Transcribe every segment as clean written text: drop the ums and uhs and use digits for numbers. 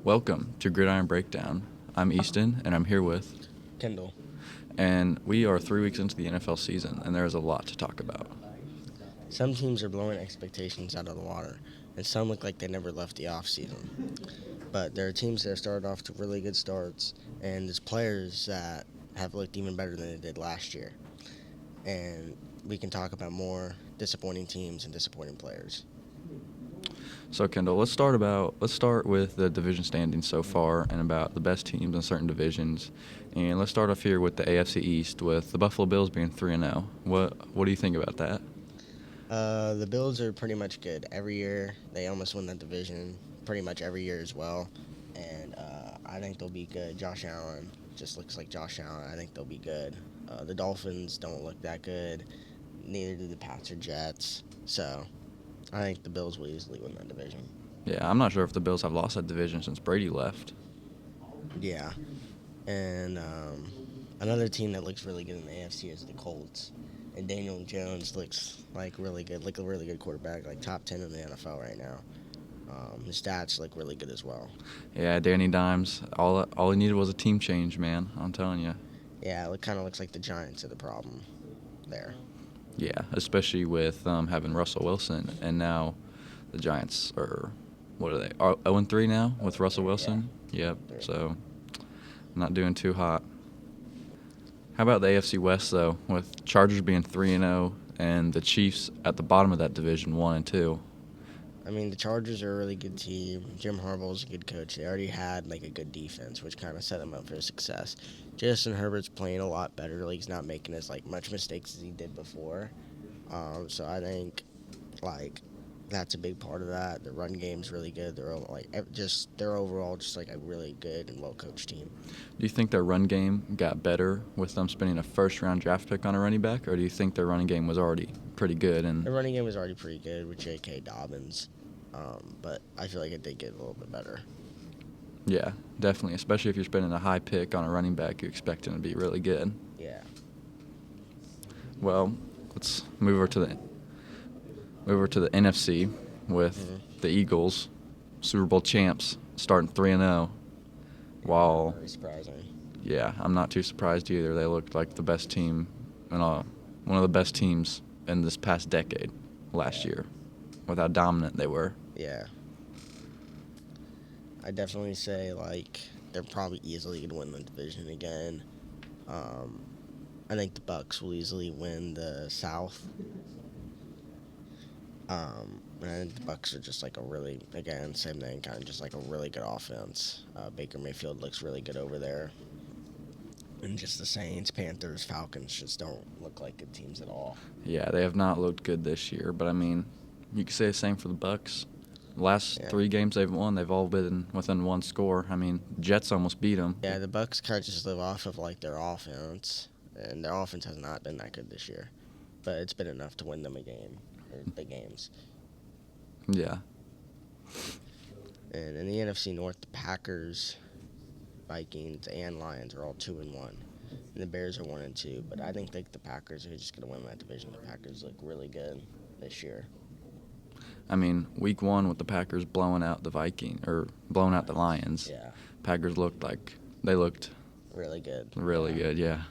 Welcome to Gridiron Breakdown. I'm Easton, and I'm here with, Kendell. and we are 3 weeks into the NFL season, and there is a lot to talk about. Some teams are blowing expectations out of the water, and some look like they never left the offseason. But there are teams that have started off to really good starts, and there's players that have looked even better than they did last year. And we can talk about more disappointing teams and disappointing players. So, Kendall, let's start with the division standings so far and about the best teams in certain divisions. And let's start off here with the AFC East, with the Buffalo Bills being 3-0. What do you think about that? The Bills are pretty much good. Every year, they almost win that division, pretty much every year as well. And I think they'll be good. Josh Allen just looks like Josh Allen. I think they'll be good. The Dolphins don't look that good. Neither do the Pats or Jets. So I think the Bills will easily win that division. Yeah, I'm not sure if the Bills have lost that division since Brady left. Yeah. And another team that looks really good in the AFC is the Colts. And Daniel Jones looks like really good, like a really good quarterback, like top 10 in the NFL right now. His stats look really good as well. Yeah, Danny Dimes, all he needed was a team change, man. I'm telling you. Yeah, it kind of looks like the Giants are the problem there. Yeah, especially with having Russell Wilson, and now the Giants are, what are they, 0-3 now with Russell Wilson? Yeah. Yep, so not doing too hot. How about the AFC West, though, with Chargers being 3-0 and the Chiefs at the bottom of that division, 1-2? I mean, the Chargers are a really good team. Jim Harbaugh's a good coach. They already had like a good defense, which kind of set them up for success. Justin Herbert's playing a lot better. Like, he's not making as much mistakes as he did before. So I think that's a big part of that. The run game's really good. They're overall just like a really good and well coached team. Do you think their run game got better with them spending a first-round draft pick on a running back, or do you think their running game was already pretty good? And The running game was already pretty good with J.K. Dobbins, but I feel like it did get a little bit better. yeah, definitely, especially if you're spending a high pick on a running back, you expect him to be really good. Yeah. Well, let's move over to the NFC with the Eagles, Super Bowl champs, starting 3-0. While, Very surprising. yeah, I'm not too surprised either. They looked like the best team, one of the best teams in this past decade last year, with how dominant they were. Yeah. I definitely say they're probably easily going to win the division again. I think the Bucks will easily win the South. And I think the Bucks are just same thing, kind of just like a really good offense. Baker Mayfield looks really good over there. And just the Saints, Panthers, Falcons just don't look like good teams at all. Yeah, they have not looked good this year, but I mean, you could say the same for the Bucks. Last 3 games they've won, they've all been within one score. I mean, Jets almost beat them. Yeah, the Bucks kind of just live off of their offense, and their offense has not been that good this year, but it's been enough to win them a game or the games. Yeah. And in the NFC North, the Packers, Vikings, and Lions are all 2-1, and the Bears are 1-2. But I think the Packers are just going to win that division. The Packers look really good this year. I mean, week 1 with the Packers blowing out the Lions. Yeah. Packers looked Really good. really good, yeah.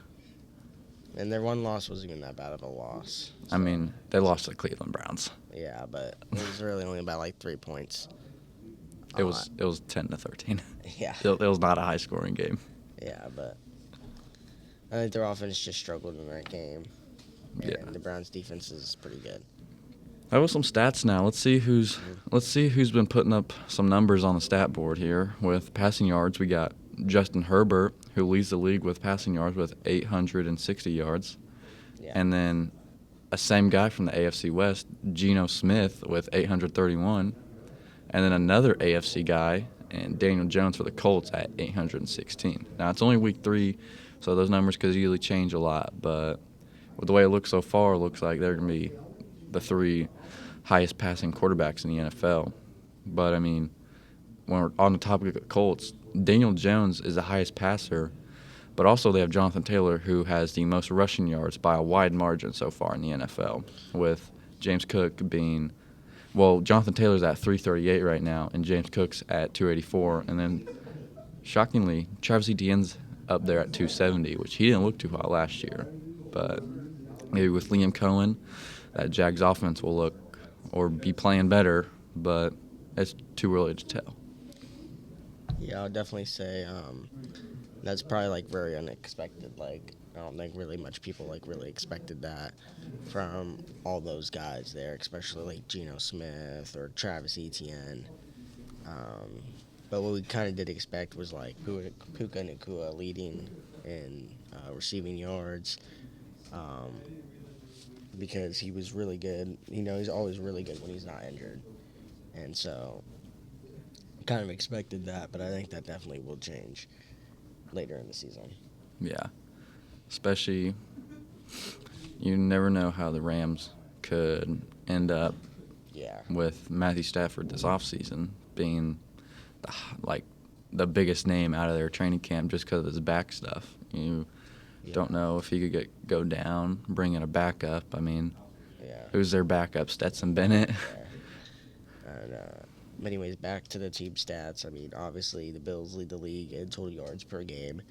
And their one loss wasn't even that bad of a loss. So. I mean, they lost to the Cleveland Browns. Yeah, but it was really only about 3 points. It was 10-13. Yeah. It was not a high scoring game. Yeah, but I think their offense just struggled in that game. And the Browns' defense is pretty good. That was some stats now. Let's see who's been putting up some numbers on the stat board here. With passing yards, we got Justin Herbert, who leads the league with passing yards with 860 yards. Yeah. And then a same guy from the AFC West, Geno Smith, with 831. And then another AFC guy, and Daniel Jones for the Colts at 816. Now, it's only week 3, so those numbers could easily change a lot. But with the way it looks so far, it looks like they're going to be the 3 highest passing quarterbacks in the NFL. But, I mean, when we're on the topic of the Colts, Daniel Jones is the highest passer, but also they have Jonathan Taylor, who has the most rushing yards by a wide margin so far in the NFL, with James Cook being Well, Jonathan Taylor's at 338 right now, and James Cook's at 284. And then, shockingly, Travis Etienne's up there at 270, which he didn't look too hot last year. But maybe with Liam Cohen, that Jags offense will look or be playing better, but it's too early to tell. Yeah, I'll definitely say that's probably like very unexpected. Like I don't think really much people like really expected that from all those guys there, especially like Geno Smith or Travis Etienne. But what we kind of did expect was like Puka Nacua leading in receiving yards because he was really good. You know, he's always really good when he's not injured. And so kind of expected that, but I think that definitely will change later in the season. Yeah. Especially, you never know how the Rams could end up with Matthew Stafford this offseason being the biggest name out of their training camp just because of his back stuff. You don't know if he could go down, bring in a backup. I mean, who's their backup? Stetson Bennett? And, but anyways, back to the team stats. I mean, obviously the Bills lead the league in total yards per game.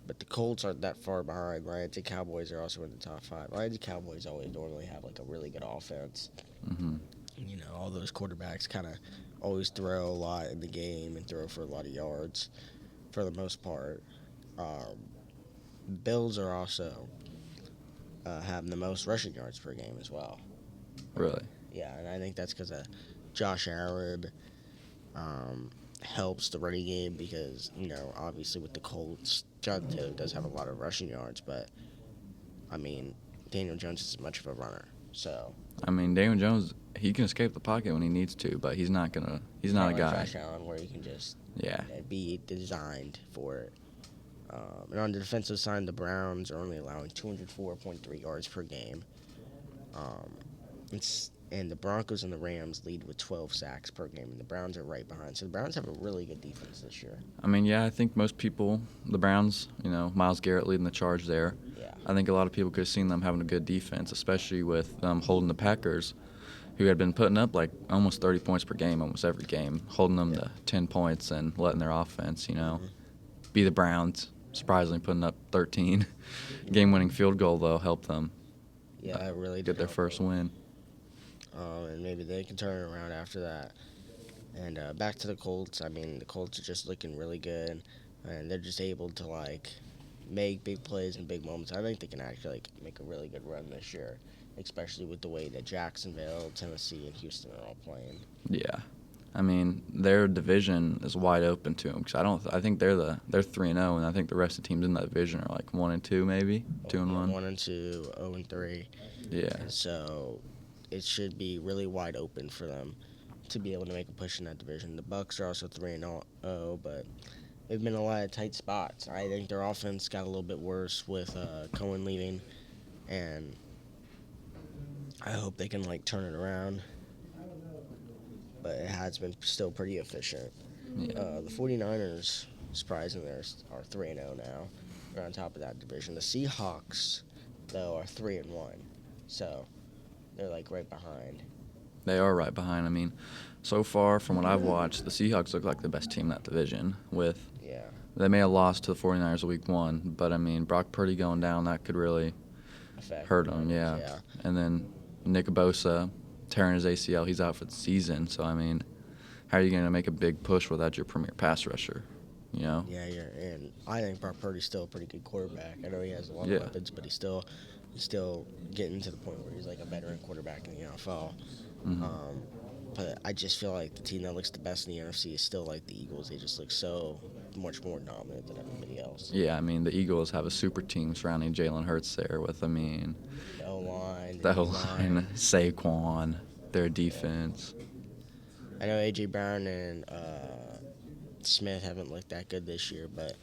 But the Colts aren't that far behind. Lions and Cowboys are also in the top 5. Lions and Cowboys always normally have like a really good offense. Mm-hmm. You know, all those quarterbacks kind of always throw a lot in the game and throw for a lot of yards for the most part. Bills are also having the most rushing yards per game as well. Really? Yeah, and I think that's because of Josh Allen helps the running game because, you know, obviously with the Colts, Jonathan Taylor does have a lot of rushing yards, but, I mean, Daniel Jones is much of a runner, so. I mean, Daniel Jones, he can escape the pocket when he needs to, but he's not a like guy. Josh Allen where he can just be designed for it. And on the defensive side, the Browns are only allowing 204.3 yards per game. And the Broncos and the Rams lead with 12 sacks per game, and the Browns are right behind. So the Browns have a really good defense this year. I mean, yeah, I think most people, the Browns, you know, Myles Garrett leading the charge there. Yeah. I think a lot of people could have seen them having a good defense, especially with them holding the Packers, who had been putting up like almost 30 points per game almost every game, holding them to 10 points and letting their offense, you know, be the Browns, surprisingly putting up 13. Game-winning field goal, though, helped them it really get their first win. And maybe they can turn it around after that. And back to the Colts. I mean, the Colts are just looking really good, and they're just able to, like, make big plays in big moments. I think they can actually, like, make a really good run this year, especially with the way that Jacksonville, Tennessee, and Houston are all playing. Yeah. I mean, their division is wide open to them because I think they're 3-0, and I think the rest of the teams in that division are like 1-2 maybe, 2-1. 1-2, 0-3. Yeah. And so it should be really wide open for them to be able to make a push in that division. The Bucs are also 3-0, but they've been in a lot of tight spots. I think their offense got a little bit worse with Cohen leaving, and I hope they can like turn it around. But it has been still pretty efficient. Yeah. The 49ers, surprisingly, are 3-0 now. They're on top of that division. The Seahawks, though, are 3-1. So they're like right behind. They are right behind. I mean, so far from what I've watched, the Seahawks look like the best team in that division. They may have lost to the 49ers week 1, but I mean, Brock Purdy going down, that could really hurt them. Yeah. And then Nick Bosa tearing his ACL, he's out for the season. So I mean, how are you going to make a big push without your premier pass rusher? You know? Yeah, and I think Brock Purdy's still a pretty good quarterback. I know he has a lot of weapons, but he's still getting to the point where he's like a veteran quarterback in the NFL. Mm-hmm. But I just feel like the team that looks the best in the NFC is still like the Eagles. They just look so much more dominant than everybody else. Yeah, I mean, the Eagles have a super team surrounding Jalen Hurts there with, I mean, the O-line, Saquon, their defense. I know A.J. Brown and Smith haven't looked that good this year, but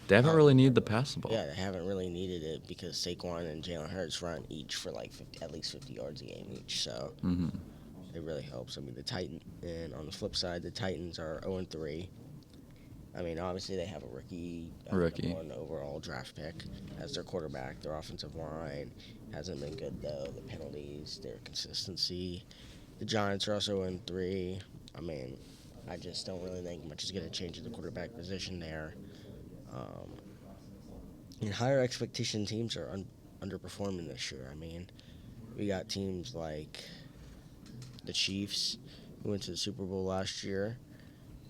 they haven't really needed to pass the ball. Yeah, they haven't really needed it because Saquon and Jalen Hurts run each for like at least 50 yards a game each, so it really helps. I mean, and on the flip side, the Titans are 0-3. I mean, obviously they have a rookie. #1 overall draft pick as their quarterback. Their offensive line hasn't been good, though. The penalties, their consistency, The Giants are also in 3. I mean, I just don't really think much is going to change in the quarterback position there. Um, and higher expectation teams are underperforming this year. I mean, we got teams like the Chiefs, who went to the Super Bowl last year.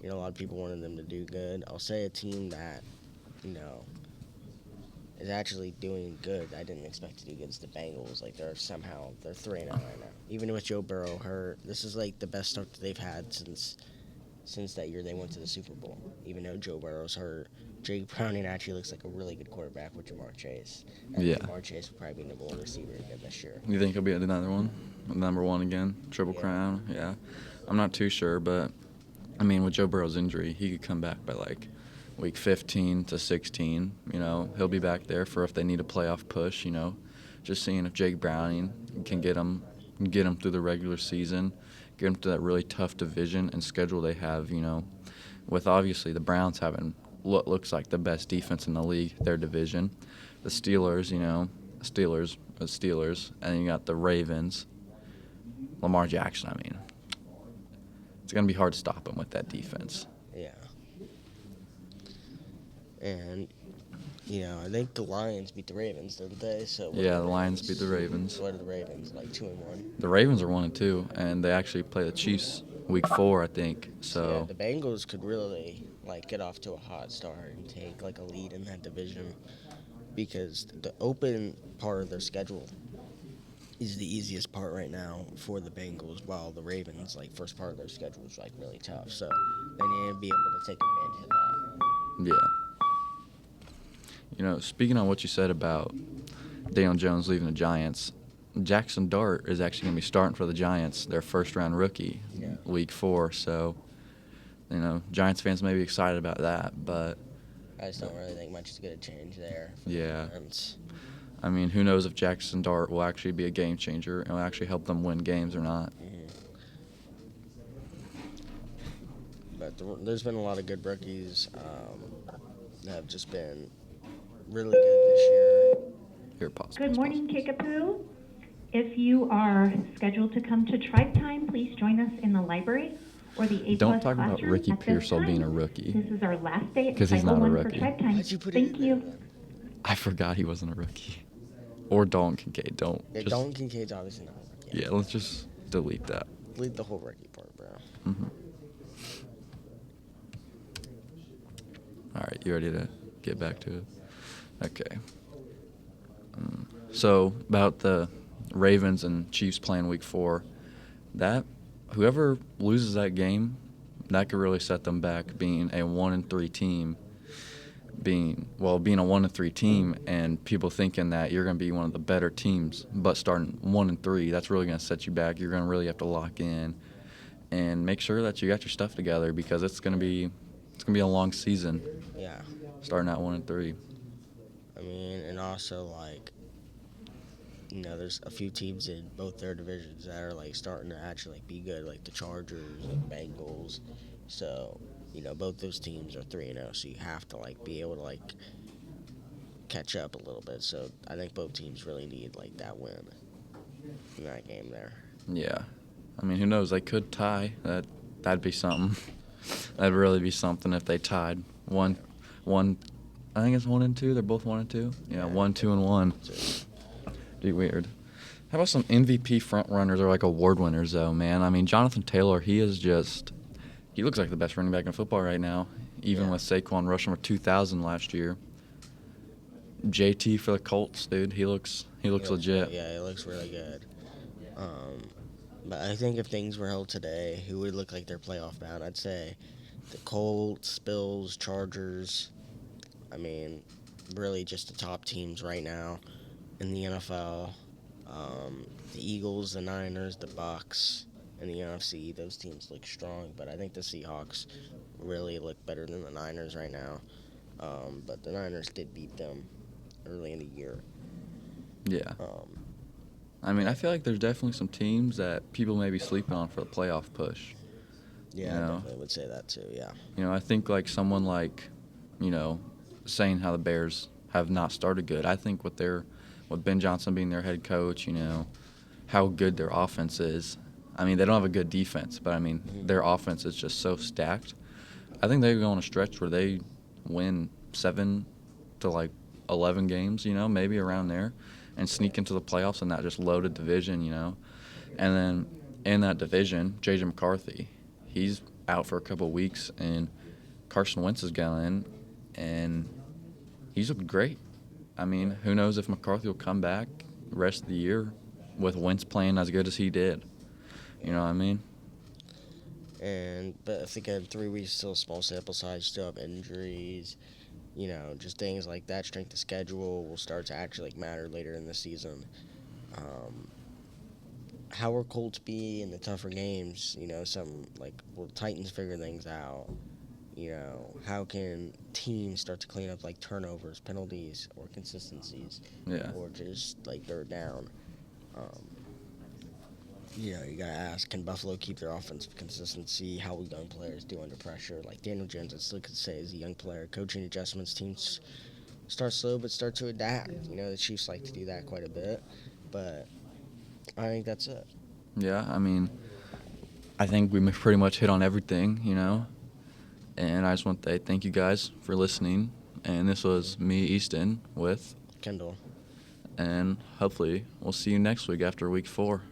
A lot of people wanted them to do good. I'll say a team that, you know, is actually doing good. I didn't expect to do good as the Bengals. Like they're 3-0 right now. Even with Joe Burrow hurt, this is like the best start that they've had since that year they went to the Super Bowl. Even though Joe Burrow's hurt, Jake Browning actually looks like a really good quarterback with Jamar Chase. And Yeah. Jamar Chase will probably be number 1 receiver again this year. You think he'll be another one? Number 1 again? Triple Crown? Yeah. I'm not too sure, but, I mean, with Joe Burrow's injury, he could come back by, like, week 15 to 16. He'll be back there for if they need a playoff push, Just seeing if Jake Browning can get him through the regular season, get him to that really tough division and schedule they have, with obviously the Browns having what looks like the best defense in the league, their division. The Steelers, Steelers, and then you got the Ravens. Lamar Jackson, I mean, it's going to be hard to stop him with that defense. Yeah. And, I think the Lions beat the Ravens, didn't they? Yeah, the Lions beat the Ravens. What are the Ravens, like 2-1? The Ravens are 1-2, and they actually play the Chiefs week 4, I think. So yeah, the Bengals could really get off to a hot start and take a lead in that division, because the open part of their schedule is the easiest part right now for the Bengals, while the Ravens first part of their schedule is really tough. So they need to be able to take advantage of that. Yeah. Speaking on what you said about Daniel Jones leaving the Giants, Jackson Dart is actually going to be starting for the Giants, their first-round rookie, week 4. So, Giants fans may be excited about that, but I just don't really think much is going to change there. Yeah. I mean, who knows if Jackson Dart will actually be a game changer and will actually help them win games or not. Mm-hmm. But there's been a lot of good rookies that have just been really good this year. Here, pause. Good morning, Kickapoo. If you are scheduled to come to Tribe Time, please join us in the library or the A+ Don't talk about classroom Ricky at this Pearsall time. being a rookie. This is our last day at 'Cause he's Cycle not a 1 for rookie. Tribe Time. Why'd you put it Thank in you. there, then? I forgot he wasn't a rookie. Or Dalton Kincaid. Dalton Kincaid's obviously not a rookie. Yeah, let's just delete that. Delete the whole rookie part, bro. Mm-hmm. All right, you ready to get back to it? Okay. So about the Ravens and Chiefs playing week 4, that whoever loses that game, that could really set them back being a 1-3 team. Being a 1-3 team, and people thinking that you're going to be one of the better teams, but starting 1-3, that's really going to set you back. You're going to really have to lock in and make sure that you got your stuff together, because it's going to be a long season. Yeah. Starting at 1-3. I mean, and also there's a few teams in both their divisions that are starting to actually be good, like the Chargers and Bengals. So, both those teams are 3-0, so you have to be able to catch up a little bit. So I think both teams really need that win in that game there. Yeah. I mean, who knows? They could tie. That'd be something. That'd really be something if they tied. One. I think it's 1-2. They're both 1-2. Yeah, 1-2-1. Be weird. How about some MVP front runners or award winners though, man? I mean, Jonathan Taylor, he looks like the best running back in football right now, even with Saquon rushing for 2,000 last year. JT for the Colts, dude, he looks legit. Yeah, he looks really good. But I think if things were held today, who would look like they're playoff bound? I'd say the Colts, Bills, Chargers. I mean, really just the top teams right now in the NFL. The Eagles, the Niners, the Bucks, and the NFC, those teams look strong. But I think the Seahawks really look better than the Niners right now. But the Niners did beat them early in the year. Yeah. I mean, I feel like there's definitely some teams that people may be sleeping on for the playoff push. Yeah, I definitely would say that too, yeah. I think someone saying how the Bears have not started good. I think with Ben Johnson being their head coach, how good their offense is, I mean, they don't have a good defense, but, I mean, their offense is just so stacked. I think they go on a stretch where they win 7 to, 11 games, maybe around there, and sneak into the playoffs in that just loaded division, And then in that division, J.J. McCarthy, he's out for a couple of weeks, and Carson Wentz is going, and he's looked great. I mean, who knows if McCarthy will come back the rest of the year with Wentz playing as good as he did. You know what I mean? But I think in 3 weeks, still a small sample size, still have injuries, just things like that. Strength of schedule will start to actually matter later in the season. How will Colts be in the tougher games? Will Titans figure things out? How can teams start to clean up turnovers, penalties, or consistencies, or just third down? You gotta ask, can Buffalo keep their offensive consistency? How will young players do under pressure? Like Daniel Jones, I still could say is a young player. Coaching adjustments, teams start slow but start to adapt. The Chiefs like to do that quite a bit, but I think that's it. Yeah, I mean, I think we pretty much hit on everything, And I just want to say thank you guys for listening. And this was me, Easton, with Kendell. And hopefully we'll see you next week after week 4.